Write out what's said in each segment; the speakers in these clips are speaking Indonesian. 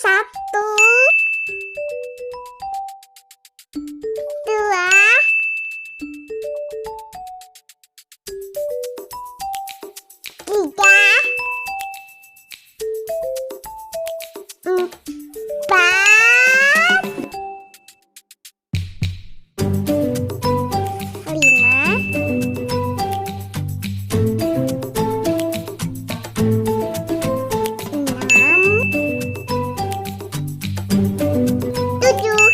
Satu, dua, tiga, empat, lima, tujuh.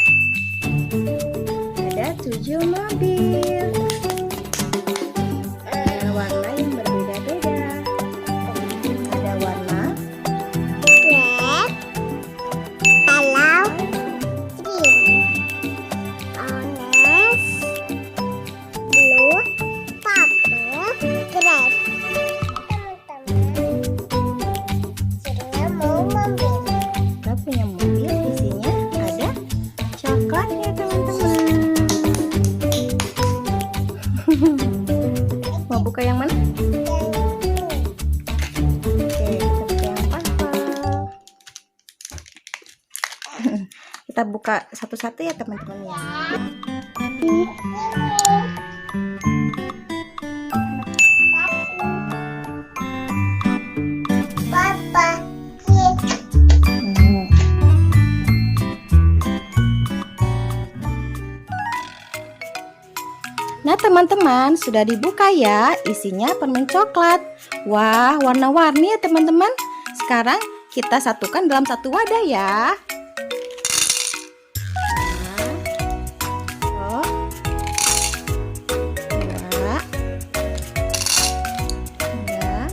Ada 7 mobil dengan warna yang berbeda-beda. Ada warna Red, yellow, green, orange, blue, purple, gray. Teman-teman, mau mobil. kita punya mobil, isinya ada coklatnya teman-teman. Mau buka yang mana? Oke, kita buka yang purple. Kita buka satu-satu ya teman-teman ya. Papa, Nah teman-teman, sudah dibuka ya, isinya permen coklat. Wah, warna-warni ya teman-teman. Sekarang kita satukan dalam satu wadah ya. Nah, dua, tiga,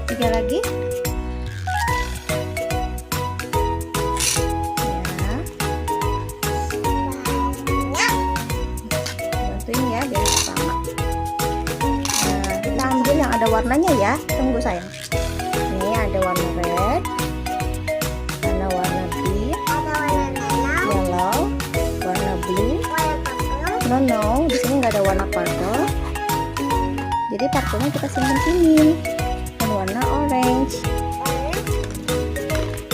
tiga lagi. Bantuin ya biar sama. Nah, kita ambil yang ada warnanya ya. Tunggu sayang. Ini ada warna red, ada warna green, ada warna merah, yellow, warna blue. warna purple, No, di sini nggak ada warna purple. Jadi purple-nya kita simpan sini. Dan warna orange.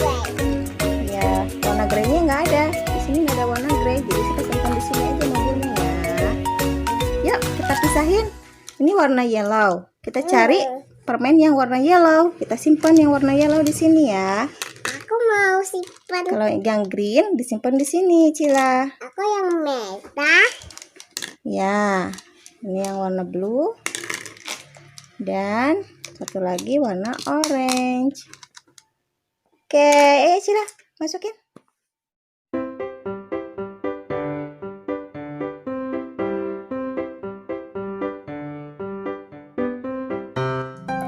warna gray. Ya, warna grey-nya nggak ada. Di sini nggak ada warna grey. Jadi kita simpan di sini aja mobilnya ya. Yuk, kita pisahin. Ini warna yellow. Kita cari permen yang warna yellow. Kita simpan yang warna yellow di sini ya. Aku mau simpan. Kalau yang green disimpan di sini, Cila. Aku yang merah. Ya, ini yang warna blue. Dan satu lagi warna orange. Oke, Cila, masukin.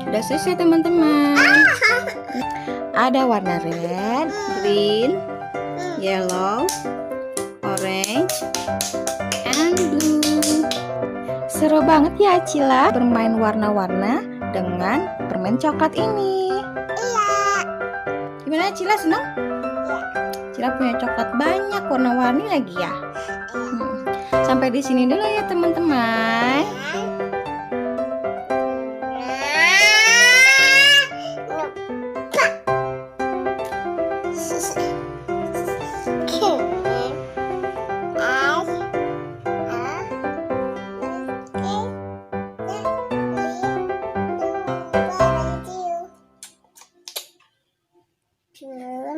Udah selesai teman-teman. Ada warna red, green, yellow, orange, and blue. Seru banget ya Acila bermain warna-warna dengan permen coklat ini. Iya. Gimana Acila, senang? Iya. Acila punya coklat banyak warna-warni lagi ya. Sampai di sini dulu ya teman-teman.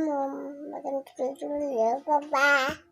Mau makan dulu ya, Papa.